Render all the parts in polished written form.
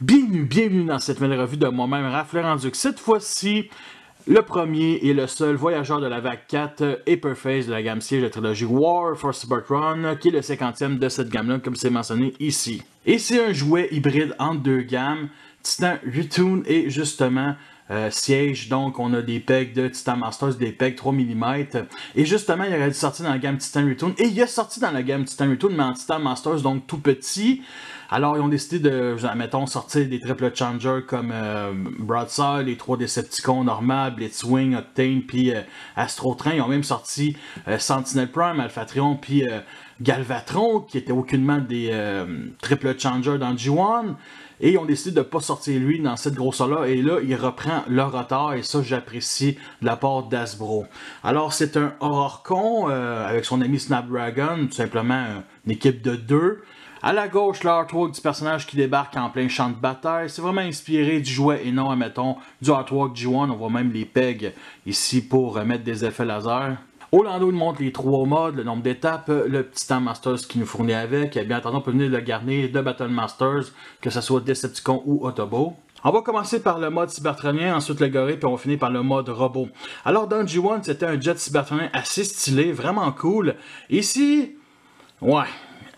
Bienvenue dans cette nouvelle revue de moi-même, Raph Laurent-Duc. Cette fois-ci, le premier et le seul voyageur de la vague 4, Aperface de la gamme siège de la trilogie War for Cybertron, qui est le 50e de cette gamme-là, comme c'est mentionné ici. Et c'est un jouet hybride entre deux gammes, Titan Return et justement siège. Donc on a des pegs de Titan Masters, des pegs 3 mm. Et justement, il aurait dû sortir dans la gamme Titan Return. Et il est sorti dans la gamme Titan Return, mais en Titan Masters, donc tout petit. Alors, ils ont décidé de, mettons, sortir des triple challengers comme Broadside, les 3 Decepticons normales, Blitzwing, Octane, puis Astro Train. Ils ont même sorti Sentinel Prime, Alphatrion, puis Galvatron, qui étaient aucunement des triple challengers dans G1. Et ils ont décidé de ne pas sortir lui dans cette grosseur-là. Et là, il reprend le retard. Et ça, j'apprécie de la part d'Hasbro. Alors, c'est un Horrorcon avec son ami Snapdragon. Tout simplement une équipe de 2. À la gauche, l'artwork du personnage qui débarque en plein champ de bataille. C'est vraiment inspiré du jouet et non, admettons, du artwork G1. On voit même les pegs ici pour mettre des effets laser. Au landau, il montre les 3 modes, le nombre d'étapes, le petit Titan Masters qui nous fournit avec. Et bien entendu, on peut venir le garnir de Battle Masters, que ce soit Decepticon ou Autobot. On va commencer par le mode cybertronien, ensuite le gorille, puis on va finir par le mode robot. Alors dans G1, c'était un jet cybertronien assez stylé, vraiment cool. Ici, ouais,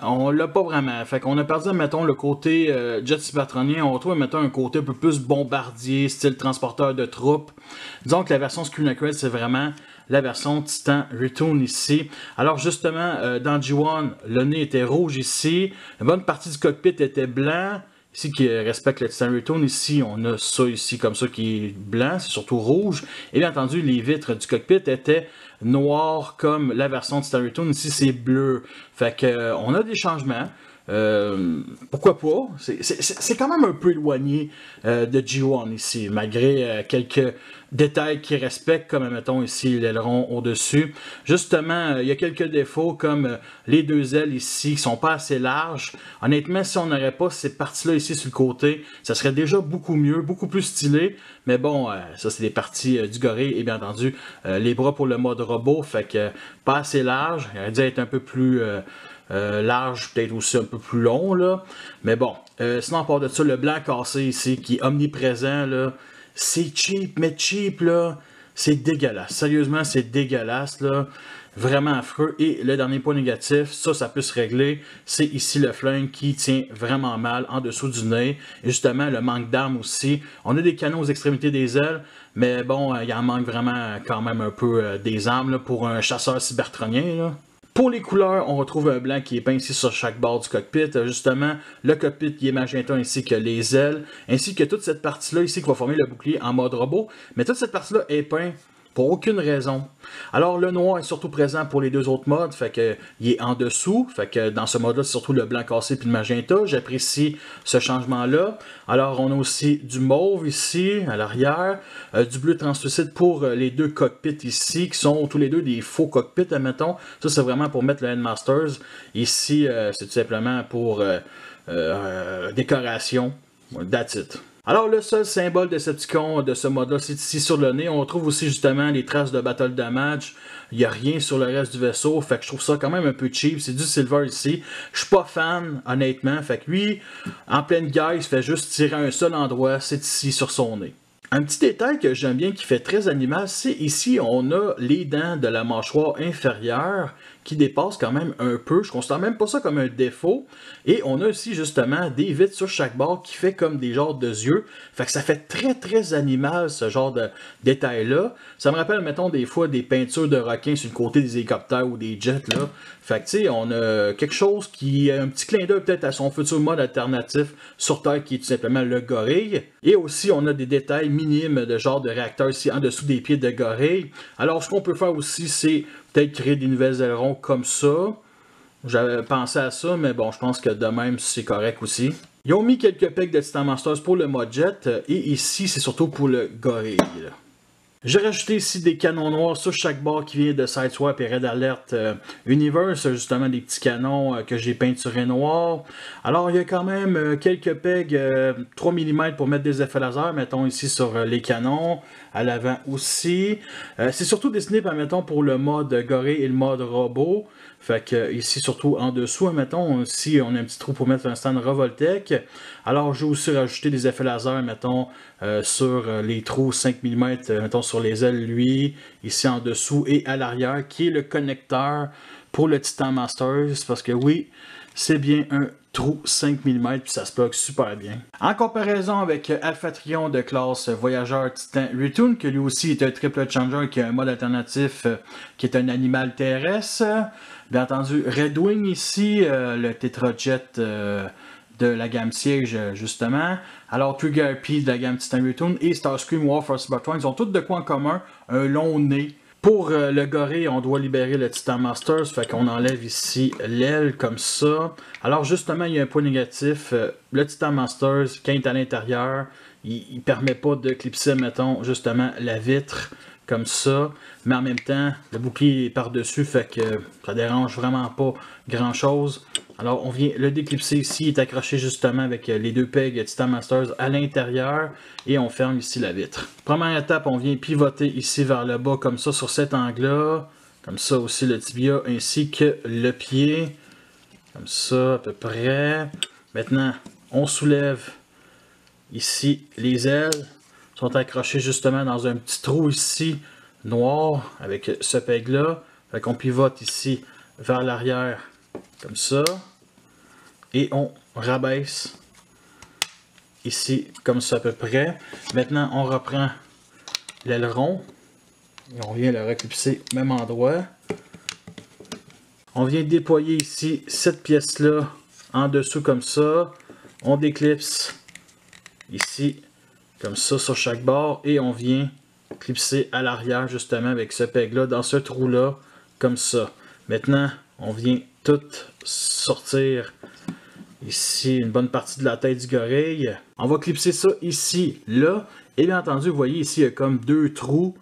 on l'a pas vraiment. Fait qu'on a perdu, mettons, le côté jet cybertronien. On retrouve, mettons, un côté un peu plus bombardier, style transporteur de troupes. Disons que la version Screen Acrid, c'est vraiment la version Titan Return ici. Alors justement, dans G1, le nez était rouge ici. Une bonne partie du cockpit était blanc. Ici, qui respecte le Titan Return, ici, on a ça ici, comme ça, qui est blanc, c'est surtout rouge. Et bien entendu, les vitres du cockpit étaient noires, comme la version Titan Return. Ici, c'est bleu. Fait que, on a des changements. Pourquoi pas? C'est quand même un peu éloigné de G1 ici, malgré quelques détails qui respectent, comme mettons ici l'aileron au-dessus. Justement, il y a quelques défauts comme les 2 ailes ici qui sont pas assez larges. Honnêtement, si on n'aurait pas ces parties-là ici sur le côté, ça serait déjà beaucoup mieux, beaucoup plus stylé. Mais bon, ça c'est des parties du gorille et bien entendu les bras pour le mode robot, fait que pas assez large. Il aurait dû être un peu plus large, peut-être aussi un peu plus long, là. Mais bon, sinon, à part de ça, le blanc cassé ici, qui est omniprésent, là, c'est cheap, mais cheap, là, c'est dégueulasse. Sérieusement, c'est dégueulasse, là. Vraiment affreux. Et le dernier point négatif, ça peut se régler, c'est ici le flingue qui tient vraiment mal en dessous du nez. Et justement, le manque d'armes aussi. On a des canons aux extrémités des ailes, mais bon, il en manque vraiment quand même un peu des armes là, pour un chasseur cybertronien, là. Pour les couleurs, on retrouve un blanc qui est peint ici sur chaque bord du cockpit. Justement, le cockpit qui est magenta ainsi que les ailes, ainsi que toute cette partie-là ici qui va former le bouclier en mode robot. Mais toute cette partie-là est peinte pour aucune raison. Alors le noir est surtout présent pour les 2 autres modes, fait que il est en dessous, fait que dans ce mode-là, c'est surtout le blanc cassé puis le magenta. J'apprécie ce changement-là. Alors on a aussi du mauve ici à l'arrière, du bleu translucide pour les 2 cockpits ici, qui sont tous les 2 des faux cockpits, admettons. Ça c'est vraiment pour mettre le Headmasters. Ici, c'est tout simplement pour décoration. That's it. Alors le seul symbole Decepticon de ce mode-là, c'est ici sur le nez. On retrouve aussi justement les traces de Battle Damage. Il n'y a rien sur le reste du vaisseau, fait que je trouve ça quand même un peu cheap. C'est du silver ici. Je suis pas fan, honnêtement. Fait que lui, en pleine guerre, il se fait juste tirer à un seul endroit, c'est ici sur son nez. Un petit détail que j'aime bien qui fait très animal, c'est ici on a les dents de la mâchoire inférieure qui dépassent quand même un peu. Je ne considère même pas ça comme un défaut. Et on a aussi justement des vitres sur chaque bord qui fait comme des genres de yeux. Fait que ça fait très animal ce genre de détail-là. Ça me rappelle, mettons, des fois des peintures de requins sur le côté des hélicoptères ou des jets là. Fait que tu sais, on a quelque chose qui a un petit clin d'œil peut-être à son futur mode alternatif sur Terre qui est tout simplement le gorille. Et aussi on a des détails minimes de genre de réacteur ici en dessous des pieds de gorille. Alors ce qu'on peut faire aussi c'est peut-être créer des nouvelles ailerons comme ça. J'avais pensé à ça, mais bon, je pense que de même, c'est correct aussi. Ils ont mis quelques pecs de Titan Masters pour le mode jet, et ici, c'est surtout pour le gorille. J'ai rajouté ici des canons noirs sur chaque barre qui vient de Sideswipe et Red Alert Universe, justement des petits canons que j'ai peinturés noirs. Alors il y a quand même quelques pegs 3 mm pour mettre des effets laser, mettons ici sur les canons, à l'avant aussi. C'est surtout dessiné, mettons, pour le mode gorille et le mode robot. Fait que ici, surtout en dessous, mettons, ici, on a un petit trou pour mettre un stand Revoltech. Alors, j'ai aussi rajouté des effets laser, mettons, sur les trous 5 mm, mettons, sur les ailes, lui, ici en dessous et à l'arrière, qui est le connecteur pour le Titan Masters. Parce que oui, c'est bien un trou 5 mm, puis ça se plug super bien. En comparaison avec Alphatrion de classe Voyageur Titan Retoon, que lui aussi est un triple changer, qui a un mode alternatif qui est un animal terrestre. Bien entendu, Redwing ici, le Tetrajet de la gamme Siege, justement. Alors, Trigger P de la gamme Titan Retoon et Starscream War for Cybertron, ils ont tous de quoi en commun, un long nez. Pour le gorille, on doit libérer le Titan Masters, fait qu'on enlève ici l'aile comme ça. Alors justement, il y a un point négatif. Le Titan Masters, quand il est à l'intérieur, il ne permet pas de clipser, mettons, justement la vitre comme ça. Mais en même temps, le bouclier est par-dessus, fait que ça dérange vraiment pas grand-chose. Alors on vient le déclipser ici, il est accroché justement avec les deux pegs Titan Masters à l'intérieur et on ferme ici la vitre. Première étape, on vient pivoter ici vers le bas comme ça sur cet angle-là. Comme ça aussi le tibia ainsi que le pied. Comme ça à peu près. Maintenant, on soulève ici les ailes. Elles sont accrochées justement dans un petit trou ici noir avec ce peg-là. Fait qu'on pivote ici vers l'arrière. Comme ça. Et on rabaisse ici comme ça à peu près. Maintenant, on reprend l'aileron. Et on vient le reclipser au même endroit. On vient déployer ici cette pièce-là en dessous comme ça. On déclipse ici comme ça sur chaque bord. Et on vient clipser à l'arrière justement avec ce peg-là dans ce trou-là comme ça. Maintenant, on vient tout sortir ici une bonne partie de la tête du gorille. On va clipser ça ici, là. Et bien entendu, vous voyez ici, il y a comme deux trous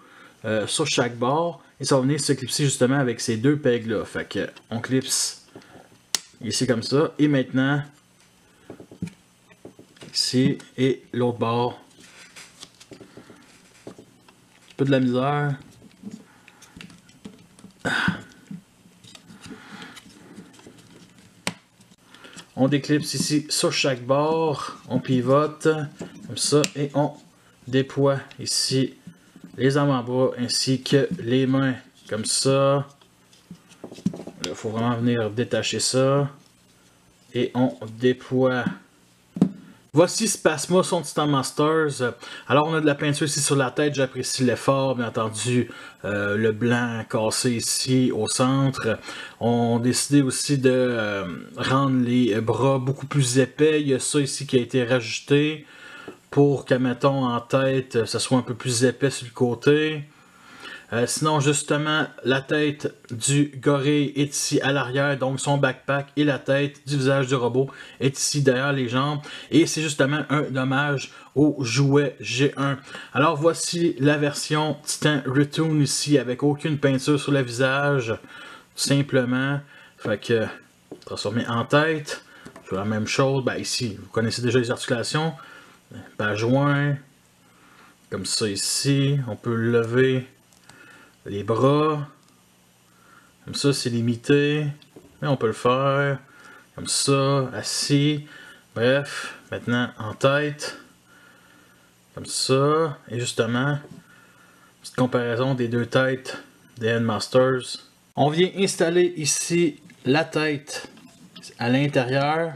sur chaque bord. Et ça va venir se clipser justement avec ces deux pegs-là. Fait que on clipse ici comme ça. Et maintenant, ici et l'autre bord. Un peu de la misère. On déclipse ici sur chaque bord, on pivote comme ça et on déploie ici les avant-bras ainsi que les mains comme ça. Il faut vraiment venir détacher ça et on déploie. Voici Spasma, son Titan Masters. Alors on a de la peinture ici sur la tête, j'apprécie l'effort, bien entendu, le blanc cassé ici au centre. On a décidé aussi de rendre les bras beaucoup plus épais, il y a ça ici qui a été rajouté pour que, mettons, en tête, ça soit un peu plus épais sur le côté. Sinon, justement, la tête du gorille est ici à l'arrière, donc son backpack et la tête du visage du robot est ici derrière les jambes. Et c'est justement un hommage au jouet G1. Alors voici la version Titan Retoon ici, avec aucune peinture sur le visage, simplement. Fait que, transformé en tête, c'est la même chose. Ben ici, vous connaissez déjà les articulations. Ben joint, comme ça ici, on peut le lever. Les bras, comme ça c'est limité, mais on peut le faire, comme ça, assis, bref, maintenant en tête, comme ça, et justement, petite comparaison des deux têtes des Handmasters. On vient installer ici la tête à l'intérieur,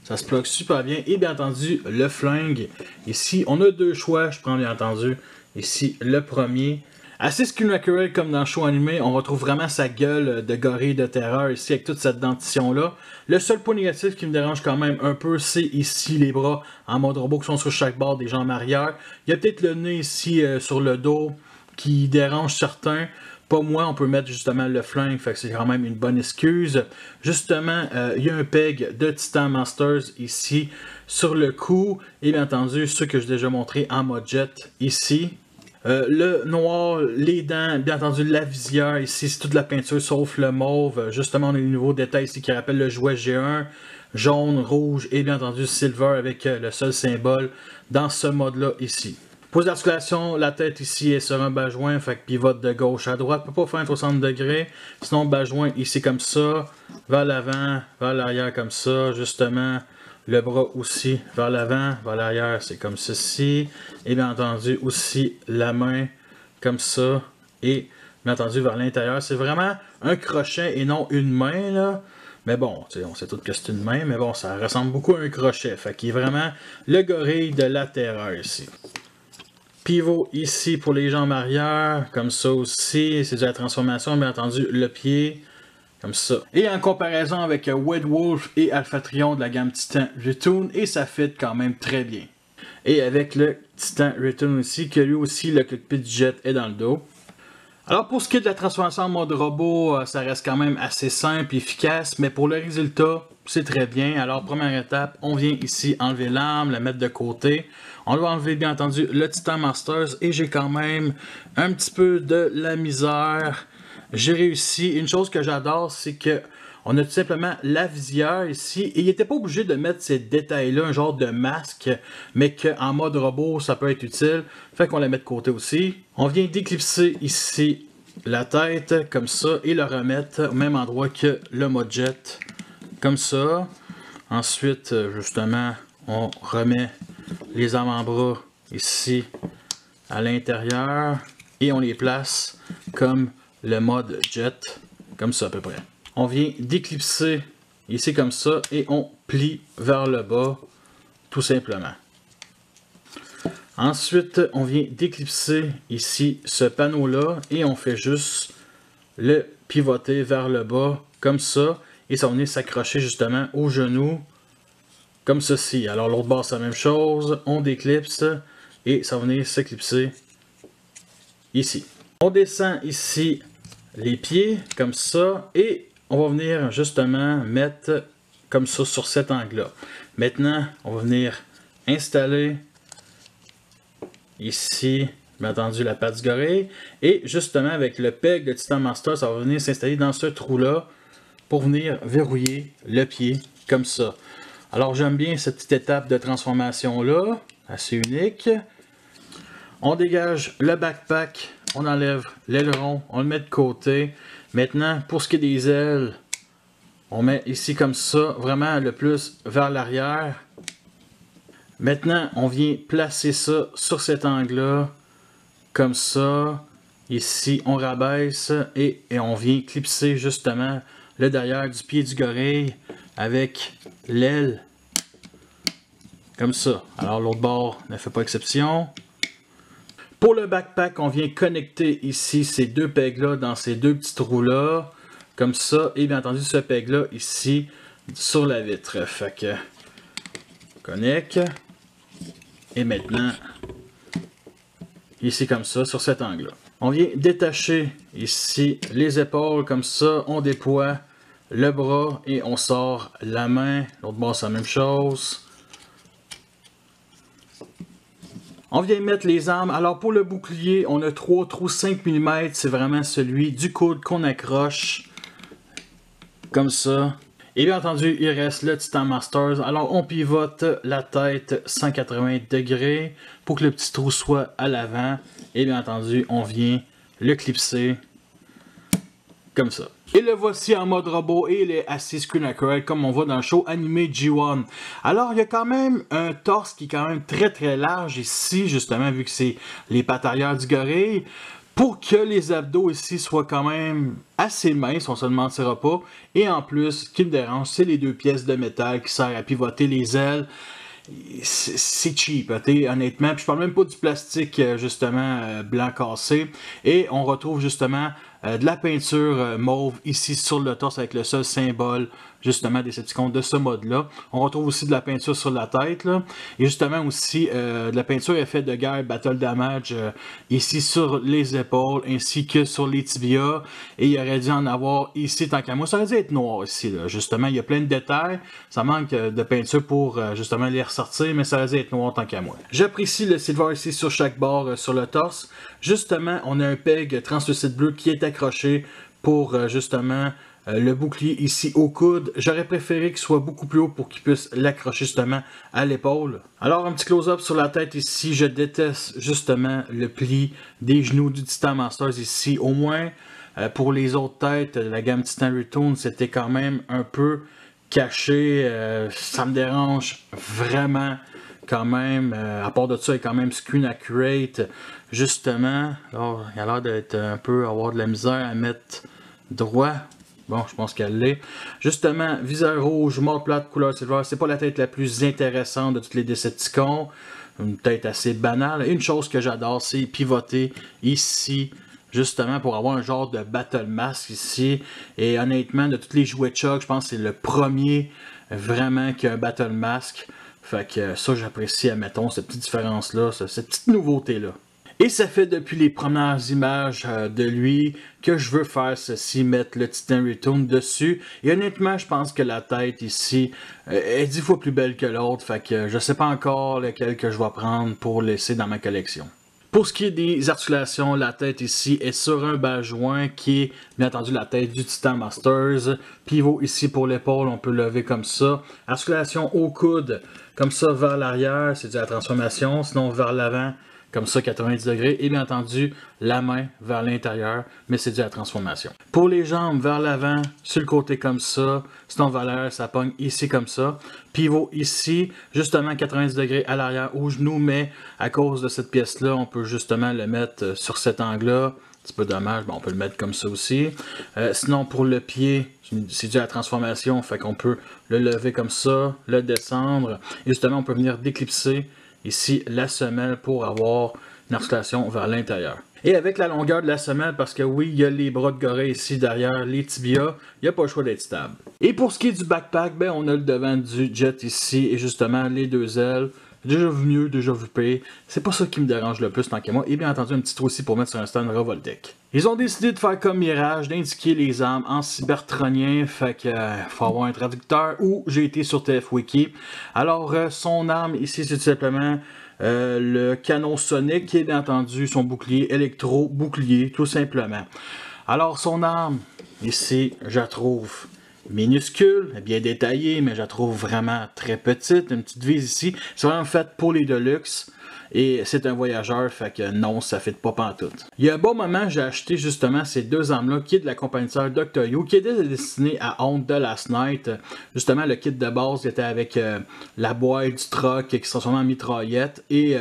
ça se plug super bien, et bien entendu le flingue, ici on a deux choix, je prends bien entendu, ici le premier. Assez skin accurate comme dans le show animé, on retrouve vraiment sa gueule de gorille de terreur ici avec toute cette dentition là. Le seul point négatif qui me dérange quand même un peu, c'est ici les bras en mode robot qui sont sur chaque bord des jambes arrière. Il y a peut-être le nez ici sur le dos qui dérange certains. Pas moi, on peut mettre justement le flingue, fait que c'est quand même une bonne excuse. Justement, il y a un peg de Titan Masters ici sur le cou. Et bien entendu, ceux que j'ai déjà montré en mode jet ici. Le noir, les dents, bien entendu la visière, ici c'est toute la peinture sauf le mauve. Justement on a les nouveaux détails ici qui rappellent le jouet G1, jaune, rouge et bien entendu silver avec le seul symbole dans ce mode là ici. Pour l'articulation, la tête ici est sur un bas-joint, fait que pivote de gauche à droite, peut pas faire un 60 degrés. Sinon bas-joint ici comme ça, vers l'avant, vers l'arrière comme ça, justement. Le bras aussi vers l'avant, vers l'arrière, c'est comme ceci. Et bien entendu aussi la main comme ça. Et bien entendu vers l'intérieur. C'est vraiment un crochet et non une main là. Mais bon, on sait tous que c'est une main, mais bon, ça ressemble beaucoup à un crochet. Fait qu'il est vraiment le gorille de la terreur ici. Pivot ici pour les jambes arrière, comme ça aussi. C'est de la transformation, bien entendu, le pied. Comme ça. Et en comparaison avec White Wolf et Alpha Trion de la gamme Titan Return, et ça fit quand même très bien. Et avec le Titan Return aussi, que lui aussi le cockpit jet est dans le dos. Alors pour ce qui est de la transformation en mode robot, ça reste quand même assez simple et efficace, mais pour le résultat, c'est très bien. Alors première étape, on vient ici enlever l'arme, la mettre de côté. On doit enlever bien entendu le Titan Masters et j'ai quand même un petit peu de la misère. J'ai réussi. Une chose que j'adore, c'est que on a tout simplement la visière ici. Et il n'était pas obligé de mettre ces détails-là, un genre de masque, mais qu'en mode robot, ça peut être utile. Fait qu'on la met de côté aussi. On vient d'éclipser ici la tête, comme ça, et le remettre au même endroit que le mode jet, comme ça. Ensuite, justement, on remet les avant-bras ici à l'intérieur et on les place comme le mode jet, comme ça à peu près. On vient d'éclipser ici comme ça et on plie vers le bas tout simplement. Ensuite, on vient d'éclipser ici ce panneau là et on fait juste le pivoter vers le bas comme ça et ça va venir s'accrocher justement au genou comme ceci. Alors l'autre bord c'est la même chose, on déclipse et ça va venir s'éclipser ici. On descend ici les pieds comme ça et on va venir justement mettre comme ça sur cet angle là. Maintenant on va venir installer ici bien entendu la patte du gorille et justement avec le peg de Titan Master ça va venir s'installer dans ce trou là pour venir verrouiller le pied comme ça. Alors j'aime bien cette petite étape de transformation là, assez unique. On dégage le backpack. On enlève l'aileron, on le met de côté. Maintenant, pour ce qui est des ailes, on met ici comme ça, vraiment le plus vers l'arrière. Maintenant, on vient placer ça sur cet angle-là, comme ça. Ici, on rabaisse et on vient clipser justement le derrière du pied du gorille avec l'aile, comme ça. Alors l'autre bord ne fait pas exception. Pour le backpack, on vient connecter ici ces deux pegs-là dans ces deux petits trous-là, comme ça, et bien entendu ce peg-là ici sur la vitre. Fait que, connecte, et maintenant, ici comme ça, sur cet angle-là. On vient détacher ici les épaules, comme ça, on déploie le bras et on sort la main. L'autre bord, c'est la même chose. On vient mettre les armes. Alors pour le bouclier, on a 3 trous 5 mm. C'est vraiment celui du coude qu'on accroche. Comme ça. Et bien entendu, il reste le Titan Masters. Alors on pivote la tête 180 degrés pour que le petit trou soit à l'avant. Et bien entendu, on vient le clipser comme ça. Et le voici en mode robot et il est assez screen accurate comme on voit dans le show animé G1. Alors il y a quand même un torse qui est quand même très large ici, justement vu que c'est les pattes arrière du gorille. Pour que les abdos ici soient quand même assez minces, on se le mentira pas. Et en plus, ce qui me dérange, c'est les deux pièces de métal qui servent à pivoter les ailes. C'est cheap, honnêtement. Puis je parle même pas du plastique justement blanc cassé. Et on retrouve justement de la peinture mauve ici sur le torse avec le seul symbole justement Decepticons de ce mode-là. On retrouve aussi de la peinture sur la tête, là. Et justement aussi de la peinture effet de guerre Battle Damage ici sur les épaules ainsi que sur les tibias. Et il aurait dû en avoir ici tant qu'à moi. Ça aurait dû être noir ici, là. Justement, il y a plein de détails. Ça manque de peinture pour justement les ressortir, mais ça aurait dû être noir tant qu'à moi. J'apprécie le silver ici sur chaque bord sur le torse. Justement, on a un peg translucide bleu qui est accroché pour justement le bouclier ici au coude. J'aurais préféré qu'il soit beaucoup plus haut pour qu'il puisse l'accrocher justement à l'épaule. Alors un petit close-up sur la tête ici. Je déteste justement le pli des genoux du Titan Masters ici. Au moins pour les autres têtes, la gamme Titan Return, c'était quand même un peu caché. Ça me dérange vraiment quand même. À part de ça, il est quand même screen accurate. Justement, alors, il a l'air d'être un peu avoir de la misère à mettre droit. Bon, je pense qu'elle l'est. Justement, viseur rouge, mort plate, couleur silver. C'est pas la tête la plus intéressante de toutes les Decepticons. Une tête assez banale. Une chose que j'adore, c'est pivoter ici, justement, pour avoir un genre de battle mask ici. Et honnêtement, de tous les jouets de Chuck, je pense que c'est le premier vraiment qui a un battle mask. Fait que ça, j'apprécie, admettons, cette petite différence-là, cette petite nouveauté-là. Et ça fait depuis les premières images de lui que je veux faire ceci, mettre le Titan Return dessus. Et honnêtement, je pense que la tête ici est 10 fois plus belle que l'autre. Fait que je sais pas encore lequel que je vais prendre pour laisser dans ma collection. Pour ce qui est des articulations, la tête ici est sur un bas joint qui est bien entendu la tête du Titan Masters. Pivot ici pour l'épaule, on peut lever comme ça. Articulation au coude, comme ça vers l'arrière, c'est de la transformation. Sinon vers l'avant, comme ça 90 degrés. Et bien entendu, la main vers l'intérieur, mais c'est dû à la transformation. Pour les jambes, vers l'avant, sur le côté comme ça. Sinon vers l'arrière, ça pogne ici comme ça. Pivot ici, justement 90 degrés à l'arrière au genou, mais à cause de cette pièce-là, on peut justement le mettre sur cet angle-là. Un petit peu dommage, bon, on peut le mettre comme ça aussi. Sinon pour le pied, c'est dû à la transformation, fait qu'on peut le lever comme ça, le descendre. Et justement, on peut venir déclipser ici la semelle pour avoir une articulation vers l'intérieur. Et avec la longueur de la semelle, parce que oui, il y a les bras de gorille ici derrière les tibias, il n'y a pas le choix d'être stable. Et pour ce qui est du backpack, ben, on a le devant du jet ici et justement les deux ailes. Déjà vu mieux, déjà vu pire. C'est pas ça qui me dérange le plus tant que moi. Et bien entendu, un petit trou aussi pour mettre sur un stand Revoltech. Ils ont décidé de faire comme Mirage, d'indiquer les armes en cybertronien. Fait que faut avoir un traducteur ou j'ai été sur TF Wiki. Alors, son arme ici, c'est tout simplement le canon sonique qui est bien entendu son bouclier électro-bouclier, tout simplement. Alors, son arme, ici, je la trouve minuscule, bien détaillée, mais je la trouve vraiment très petite. Une petite vis ici. C'est vraiment fait pour les Deluxe. Et c'est un voyageur, fait que non, ça ne fit pas pantoute. Il y a un bon moment, j'ai acheté justement ces deux armes-là, qui est de la compagnie Dr. You, qui était destinée à Honte de Last Night. Justement, le kit de base était avec la boîte du truck qui se transformait en mitraillette. Et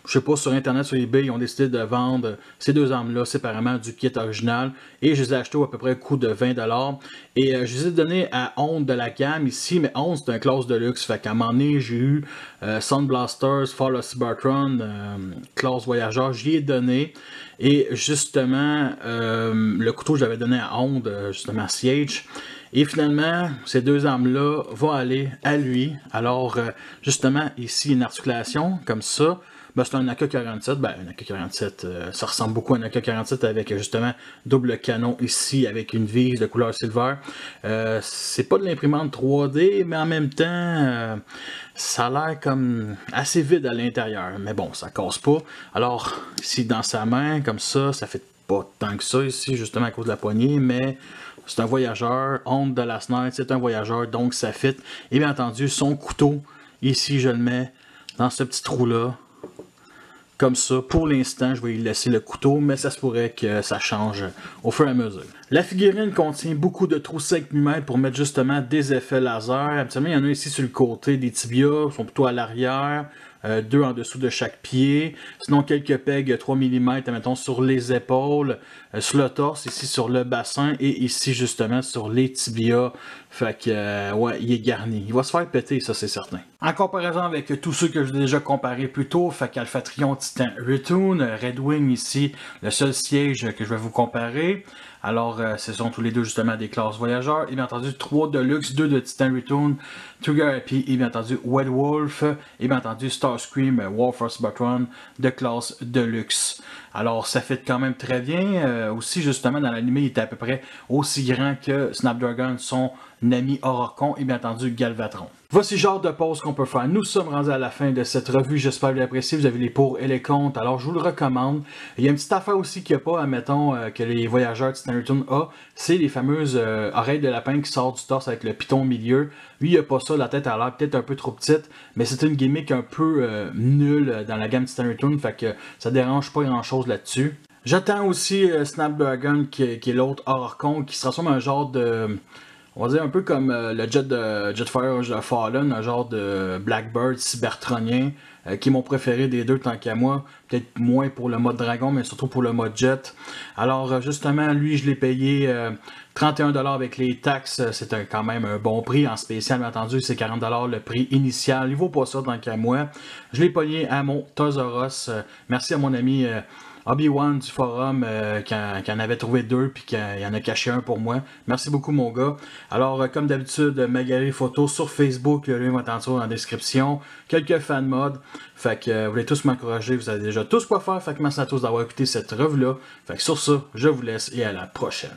je sais pas, sur internet, sur eBay, ils ont décidé de vendre ces deux armes-là séparément du kit original. Et je les ai achetés à peu près au coût de 20$. Et je les ai donnés à Honte de la gamme ici, mais Honte c'est un classe de luxe. Fait qu'à un moment donné, j'ai eu Sound Blasters, Fall of Cybertron, classe voyageur, j'y ai donné. Et justement, le couteau que j'avais donné à Honte, justement à Siege. Et finalement, ces deux armes-là vont aller à lui. Alors, justement, ici, une articulation comme ça. Ben, c'est un AK-47, ben un AK-47, ça ressemble beaucoup à un AK-47 avec justement double canon ici avec une vis de couleur silver. C'est pas de l'imprimante 3D, mais en même temps, ça a l'air comme assez vide à l'intérieur. Mais bon, ça casse pas. Alors, ici dans sa main, comme ça fait pas tant que ça ici, justement à cause de la poignée, mais c'est un voyageur, Honte de Last Night, c'est un voyageur, donc ça fit. Et bien entendu, son couteau, ici je le mets dans ce petit trou-là. Comme ça, pour l'instant, je vais y laisser le couteau, mais ça se pourrait que ça change au fur et à mesure. La figurine contient beaucoup de trous 5 mm pour mettre justement des effets laser. Habituellement, il y en a ici sur le côté des tibias, ils sont plutôt à l'arrière. Deux en dessous de chaque pied. Sinon, quelques pegs 3 mm, mettons, sur les épaules, sur le torse, ici sur le bassin et ici justement sur les tibias. Fait que, ouais, il est garni. Il va se faire péter, ça c'est certain. En comparaison avec tous ceux que j'ai déjà comparés plus tôt, fait qu'Alphatrion, Titan Return, Red Wing ici, le seul siège que je vais vous comparer. Alors, ce sont tous les deux justement des classes voyageurs. Et bien entendu, 3 Deluxe, 2 de Titan Return, Trigger Happy, et bien entendu, White Wolf, et bien entendu, Starscream, War for Cybertron de classe Deluxe. Alors, ça fait quand même très bien. Aussi, justement, dans l'anime, il était à peu près aussi grand que Snapdragon, son ami Orocon, et bien entendu, Galvatron. Voici le genre de pause qu'on peut faire. Nous sommes rendus à la fin de cette revue. J'espère que vous l'appréciez. Vous avez les pour et les contre. Alors, je vous le recommande. Il y a une petite affaire aussi qu'il n'y a pas, admettons, que les voyageurs de Titan Return ont. C'est les fameuses oreilles de lapin qui sortent du torse avec le piton au milieu. Lui, il n'y a pas ça. La tête a l'air peut-être un peu trop petite. Mais c'est une gimmick un peu nulle dans la gamme Titan Return. Fait que ça dérange pas grand-chose là-dessus. J'attends aussi Snapdragon, qui est l'autre Orcon, qui se transforme en un genre de... On va dire un peu comme le Jetfire Fallen, un genre de Blackbird cybertronien, qui est mon préféré des deux tant qu'à moi. Peut-être moins pour le mode dragon, mais surtout pour le mode jet. Alors justement, lui, je l'ai payé 31$ avec les taxes. C'est quand même un bon prix. En spécial, bien entendu, c'est 40$ le prix initial. Il vaut pas ça tant qu'à moi. Je l'ai pogné à mon Toys R Us. Merci à mon ami... Obi-Wan du forum qui en avait trouvé 2 puis qui en a caché un pour moi. Merci beaucoup mon gars. Alors comme d'habitude, ma galerie photo sur Facebook, le lien va être dans la description. Quelques fan mods. Fait que vous voulez tous m'encourager, vous savez déjà tous quoi faire. Fait que merci à tous d'avoir écouté cette revue là. Fait que sur ça, je vous laisse et à la prochaine.